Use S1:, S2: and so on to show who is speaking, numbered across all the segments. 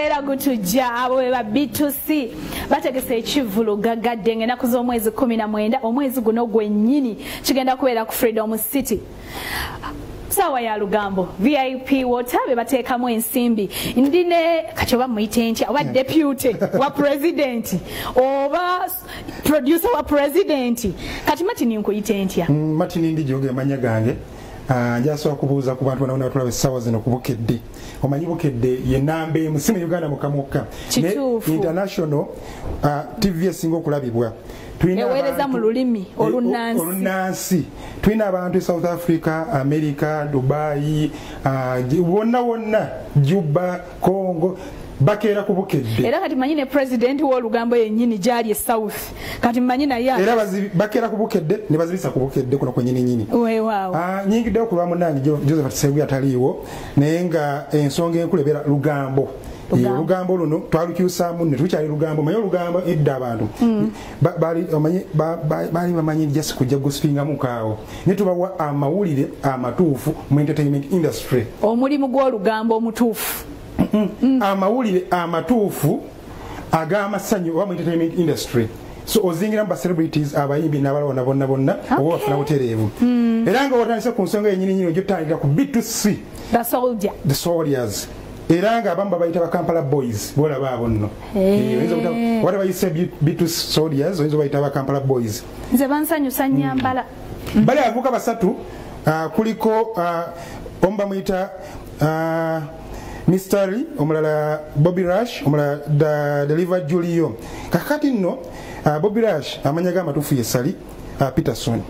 S1: Era gutujja abo beba B2C bategese ekivulu gagadde ng'ennaku z'omwezi 19 omwezi guno gwennyini kigenda kubeera ku Freedom City. Sawa ya Lugambo VIP wotabe bateekamu ensimbi ndine kati oba muyite ntya oba deputy wa president oba producer wa president kati Martin nkuyite ntya
S2: Martin Ndijjo gemanya gange njasobola kubuuza ku bantu bonna batulabe essaawa zino ku Bukedde omanyi Bukedde ye namba emu si mu Uganda mukamukka ne international TV esinga okulabibwa
S1: eweereza mu lulimi olunansi
S2: tulina abantu e South Africa, America, Dubai, wonna Juba, Congo bakeera ku Bukedde
S1: era kati manyi ne president w'Olugambo yennyini gyali e South kati manyi naye
S2: era bakeera ku Bukedde ne bazibisa ku Bukedde kuno kwennyini
S1: weewaawo
S2: nyingiddewo ku lwa munnange Joseph Sebu ataliiwo naye nga ensonga enkulu ebeera Lugambo Olugambo luno twalukyusaamu ne tukyali Lugambo manyi Olugambo edda abantu baali bamanyi just kujja gusipingamu kaawo ne tubawa amawulire amatuufu mu entertainment industry
S1: omulimu gw'Olugambo omutuufu
S2: amawulire amatuufu ag'amasanyu oba mu entertainment industry so ozingira mba celebrities abayimbi n'abalawona bonna oba bafuna butereevu era nga otandise ku nsonga yennyini ojja otandikira ku B2C the soldiers era nga abamu babayita ba Kampala boys bolaba abo nno wate bayise B2 soldiers oyinza bayita ba Kampala boys
S1: nze bansanyusa nnyambala
S2: bali avuka basatu kuliko omba muyita Mystery omulala Bobby Rush omulala Deliver Julio kakati nno Bobby Rush amanya g'amatuufu ye Sally Peterson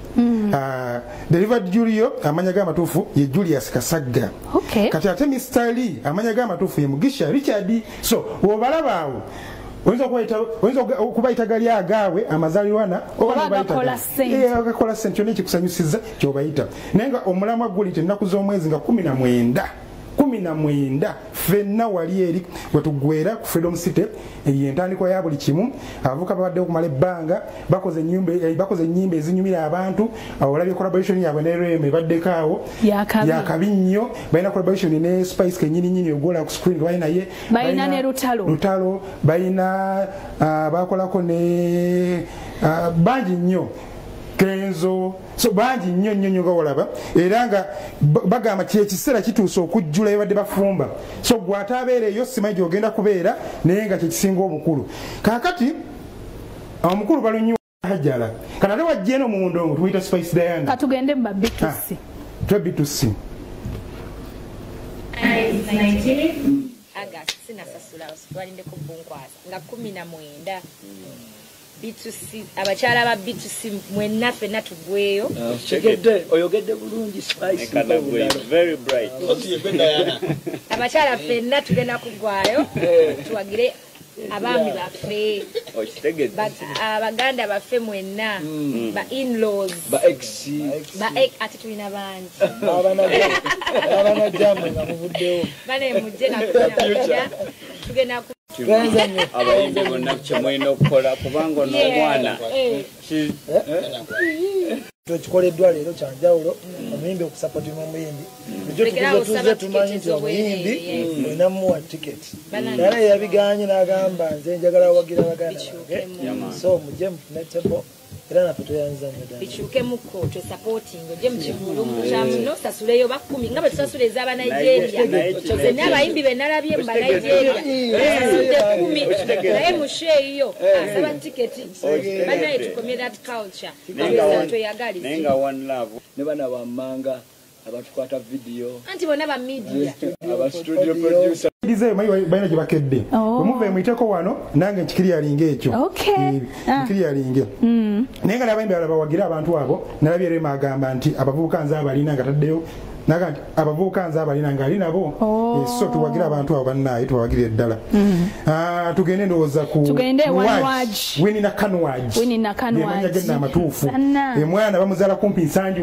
S2: Deliver Julio amanya g'amatuufu ye Julius Kasagga kati ate Mystery amanya g'amatuufu ye Mugisha Richard so wobalabaawo oyinza okubayita gali agaawe amazaalirwana obaagakola ssente kyonna ekikusanyusiza kyobayita naye nga omulamwa guli ennaku z'omwezi nga 19 ffenna wali eri wetugwera ku Freedom City entandikwa ya buli kimu avuka babadde okumala ebbanga bakoze ennyimba ezinyumira abantu olabye collaboration yaabwe ne Reme baddekaawo yakabi nnyo balina collaboration ne Spice kenyininyini ogola ku screen
S1: balina ne Lutalo balina bakolako ne bangi nnyo Kenzo so bangi nnyo nga olaba era nga bagamba kyekiseera kituuse okujjula ebadde bafumba so gw'ataabeereeyo simanyi gy'ogenda kubeera naye nga kyekisinga obukulu kaakati omukulu balunyi hajjala kati ate wajja eno mu ndongo tumuyita Spice Diana katugende mu B2C
S2: B2C
S3: August sinasasula walindeko bunkwasa nga 19 B2C abakyala ba B2C mwenna ffenna tugweyo
S4: oyogedde bulungi Spice
S5: very bright
S3: abakyala ffenna tugenda kugwayo tuwagire abaami baffe abaganda baffe mwenna ba in-laws
S4: ba ex
S3: ati tulina bangi
S4: abanajamwe nga muvuddewo
S3: bane mujje nakujja tugenda
S5: abayimbi bonna kyemulina okukola kubanga n'omwana
S4: tukikoleddwa leero kyanjawulo omuyimbi okusapotinga omuyimbi ekyo tuze tumanyi nti omuyimbi olina muwa tiketi naye yabiganye n'agamba nze njagala wagira baganda bange so mujje mufune tebo era naffe tweyanzanya ddala
S3: bikyukemuko twesapoting ojje mu kivulu kyamuno sasuleyo ba 10 nga bwe tusasula ez'aba Nigeria zenna abayimbi be nalabye mu ba Nigeria sasudde 10 naye musheeyo asaba tiketi banaye tukomye that culture tweyagaliza
S5: naye nga one love
S4: ne bana bammanga abatukwata video
S3: anti bonna ba media
S4: aba studio producer
S2: dize bayina gye bakedde omuve mwiteko wano nange nkikiryalinga ekyo nkikiryalinge naye nga nabayimbi balaba wagira abantu abo nalabye Rema agamba nti abavubuka nze abalina nga taddeyo naga nti abavubuka nze abalina nga ali nabo so tuwagira abantu abo bannaye tuwagire eddala tugende ndowooza ku Winnie Nakanwaj yemanya amatuufu emwana bamuzaala kumpi nsangi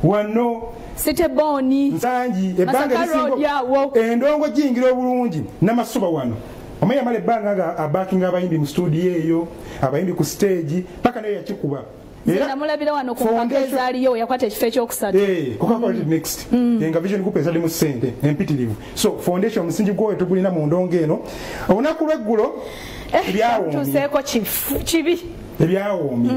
S2: wano
S1: Siteboni
S2: nsangi ebbanga lisingo endongo jingira obulungi n'amasuba wano omanya male ebbanga nga abakinga abayimbi mu studio eyo abayimbi ku stage paka naye yakikuba
S3: Zina mulabira wano ku mpaka aliyo yakwata ekifo ekyokusatu.
S2: Coca-Cola next. Nga vision kupesa limu sente empitirivu. So foundation musingi gwo etugulina mu ndongo eno. Olunaku lweggulo ebyawo.
S3: Tuseeko kibi.
S2: Ebyawoomye.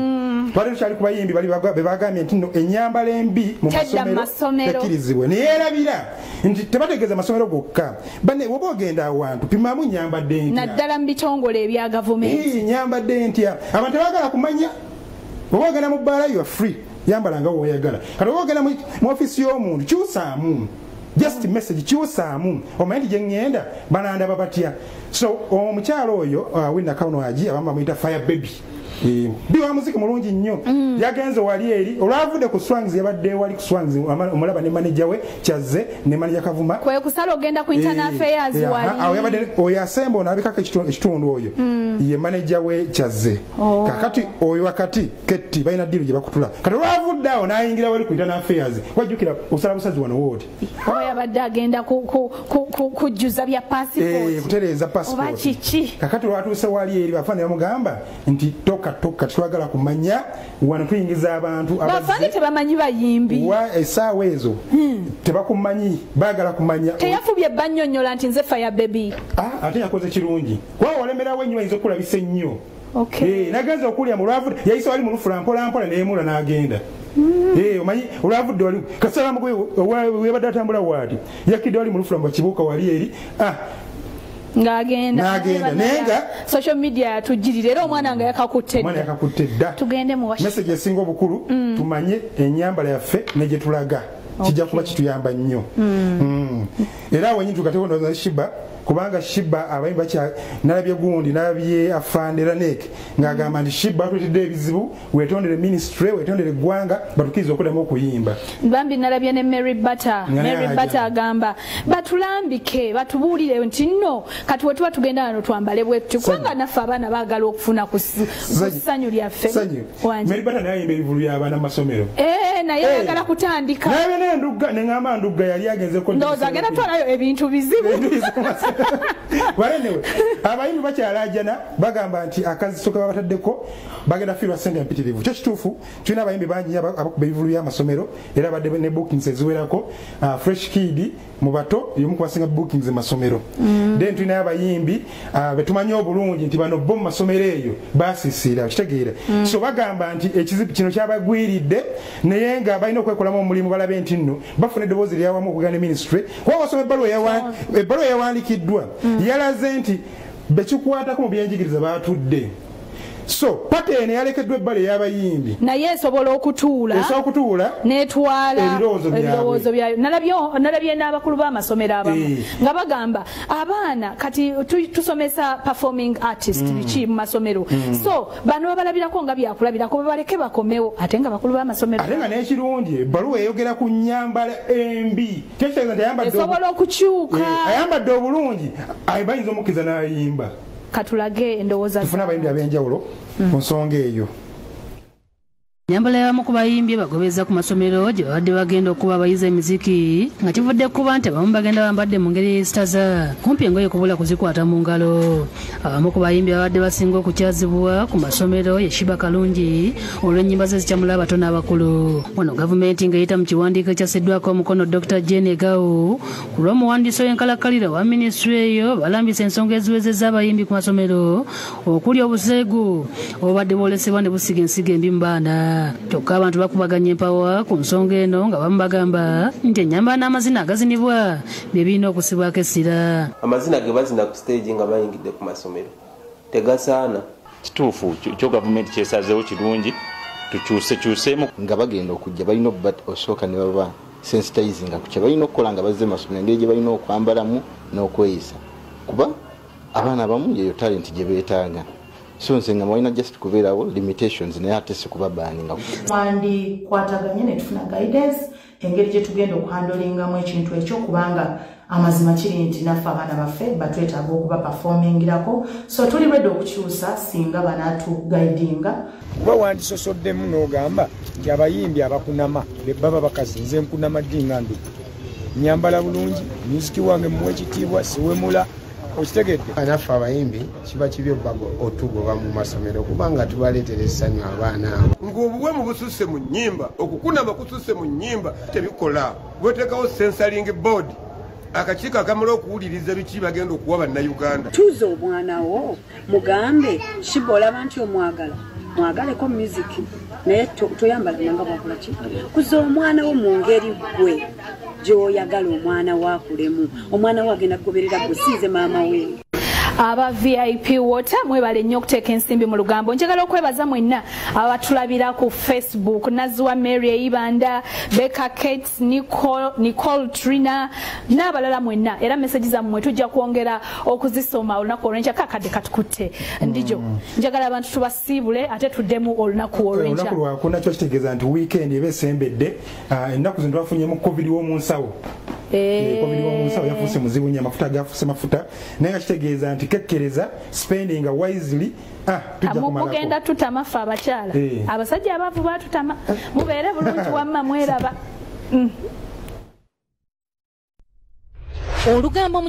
S2: Twali tukyali ku bayimbi bali bagambye nti nno ennyambala embi mu masomero tekkirizibwe. Naye erabira nti tebategeeza masomero gokka. Bane woba ogenda awantu pimamu nnyambadde ntya.
S3: Naddala mu bitongole ebya gavumenti.
S2: Nnyambadde ntya. Abantu tebagala kumanya. Woba ogenda mu bbaala you are free. Yambala nga woyagala. Kati woba ogenda mu ofisi y'omuntu kyusaamu. Just message kyusaamu. Omanyi nti gye ŋŋenda banandaba batya. So omukyalo oyo Winnie Kaunoaji abamu bamuyita fire baby. Biwa muziki mulungi nnyo. Yagenze wali eri olwavudde ku Swangs yabadde wali ku Swangs omulaba ne manager we Kyazze ne manager Kavuma.
S3: Kwe kusala ogenda ku internal affairs wali.
S2: Awo yabadde oyo asembo nabikako ekitundu oyo. Ye manager we Kyazze. Kakati oyo wakati Ketti balina deal gye bakutula. Kati olwavudde awo n'ayingira wali ku internal affairs. Wajjukira osala busazi wano wodi.
S3: Oyo yabadde agenda kujjuza bya passport.
S2: Kutereeza passport.
S3: Oba kiki.
S2: Kakati olwatuuse wali eri bafana bamugamba nti toka twagala kumanya wano tuyingiza abantu
S3: abafani tebamanyi bayimbi
S2: wa esaawa ezo tebakumanyi bagala kumanya
S3: teyafubye bannyonnyola nti nze fire baby
S2: ate yakoze kirungi kwa walemerawo ennyo ayinza okulabisa ennyo nagenza okulya mu lwavudde yayise wali mu lufula mpola neemula n'agenda omanyi olwavudde wali kasalamu webadde atambula waati yakidde wali mu lufula mu kibuuka wali eri
S3: ngagenda
S2: nenga
S3: social media yatujirira era omwana nga yakakutte
S2: dda
S3: tugende mu
S2: message esinga obukulu tumanye ennyambala yaffe neje tulaga kijja kuba kituyamba nnyo era wenyini tukatekondoza Shiba kubanga Shiba abayimba kya nalabye gundi nalabye afandera nek ngagamba nti Shiba tutidde ebizibu wetondere ministry wetondere gwanga batukiza okuddamu okuyimba
S3: bambi nalabye ne Mary Butter agamba batulambike batubuulire nti nno kati wetuba tugenda wano twambale bwetu kubanga naffe abaana baagala okufuna ku ssanyu lyaffe
S2: Mary Butter naye ayimba ebivulu by'abaana mu masomero
S3: naye ayagala kutandika
S2: naye neŋŋamba ndugga yali agenzeko
S3: ndowooza agenda twalayo ebintu bizibu
S2: Warenewe abayimbi bakyalajana bagamba nti akazisoka bataddeko bagenda fiirwa ssente mpitirivu kyo kituufu tulina abayimbi bangi abakuba ebivulu by'amasomero era badde ne bookings eziwerako fresh kid mu bato y'omu kubasinga bookings masomero then tulina abayimbi betumanyi obulungi nti bano bo mu masomero eyo baasiisiira kitegeera so bagamba nti ekizibu kino kyabagwiridde naye nga balina okwekolamu omulimu balabe nti nno bafuna eddoboozi lyawamu okugana ne ministry kuba wasoma ebbaluwa yawandikiddwa yalaze nti bekikwatako mu byenjigiriza batudde so pattern yalekeddwa ebbale y'abayimbi
S3: naye esobola okutuula netwala ebirowoozo byayo nalabye n'abakulu b'amasomero abamu nga bagamba abaana kati tusomesa performing artist biki mu masomero so bano babalabirako nga byakulabirako babaleke bakomewo ate nga bakulu b'amasomero
S2: ate nga n'ekirungi ebbaluwa eyogera ku nnyambala embi
S3: esobola okukyuka
S2: ayambadde obulungi bayinza omukkiza n'ayimba
S3: katulage endowooza
S2: tufuna abayimbi ab'enjawulo ku nsonga eyo
S6: Nyambala y'abamu ku bayimbi bagobeza ku masomero gye babadde bagenda okuba abayizi emiziki nga kivudde kuba nti abamu bagenda bambadde mu ngeri ezitaza kumpi engoye kubula kuzikwata mu ngalo. Abamu ku bayimbi babadde basinga okukyazibwa ku masomero ye Shiba Kalungi olw'ennyimba ze zikyamula abato n'abakulu. Wano gavumenti ng'eyita mu kiwandiiko ekyassiddwako omukono Dr. Jane Gawo ku lw'omuwandiisi w'enkalakkalira wa minisitule eyo balambisa ensonga eziwezezza abayimbi ku masomero okuli obuseegu obubadde bwolesebwa ne busiga ensigo embi mu baana. Kyokka abantu bakubaganya empawa ku nsonga eno nga bamu bagamba nti ennyambala n'amazina agazinibwa bye birina okusibwako essira.
S7: Amazina ge bazina ku stage nga bayingidde ku masomero tegasaana.
S8: Kituufu kyo gavumenti kyesazeewo kirungi tukyusekyusemu
S9: nga bagenda okujja balina osooka ne baba sensitizing ku kye balina okukola nga bazze masomero engeri gye balina okwambalamu n'okweyisa kuba abaana abamu yeyo talenti gye beetaaga. So nsenga mwina just kubeerawo limitations naye ate si kuba banninga.
S10: Twandi kwataganye ne tufuna guidance engeri gye tugenda okuhandolingamu ekintu ekyo kubanga amazima kiri nti naffe abaana baffe batwetaaga okuba performingirako so tuli ready okukyusa singa banaatuguidinga.
S4: Kuba wandisosoddemu n'ogamba nti abayimbi abakunama baba bakazi nze nkunama ddinga ndu nyambala bulungi musiki wange muwe ekitiibwa siwemula
S11: okitegedde naffe abayimbi kiba kibi otugoba mu masomero kubanga tubaleetera essanyu abaana abo ng'obuwemu bususse mu nnyimba okukunama kususse mu nnyimba tebikola bweteekawo sensaling board akakiiko akamala okuwuliriza biki bagenda okuwa bannayuganda
S12: tuuza omwana wo mugambe shiba olaba nti omwagala mwagaleko musiki naye toyambala nanga bwakola ki kuza omwana wo mu ngeri gwe gy'oyagala omwana waakulemu omwana wo agenda kugoberera gusiize maama we
S13: aba VIP water mwebale nnyo okuteeka ensimbi mu lugambo njagala okwebaza mwenna abatulabira ku Facebook Nazwa Mary Eibanda Becca Kate Nicole Trina n'abalala mwenna era message zammwe tujja kwongera okuzisoma olunaku olw'enkya kakadde katukutte Ndijjo njagala abantu tubasiibule ate tuddemu olunaku olw'enkya
S2: olunaku lwako nakyo kitegeeza nti weekend eba esembedde ennaku zino twafunyemu covid w'omu nsawo covid w'omu nsawo yafuuse muzibu nnyo amafuta gafuuse mafuta naye nga kitegeeza nti kekkereza spending wisely
S13: mugenda tutama ffe abakyala abasajja abaavu baatutama mubeere bulungi wamma mweraba Olugambo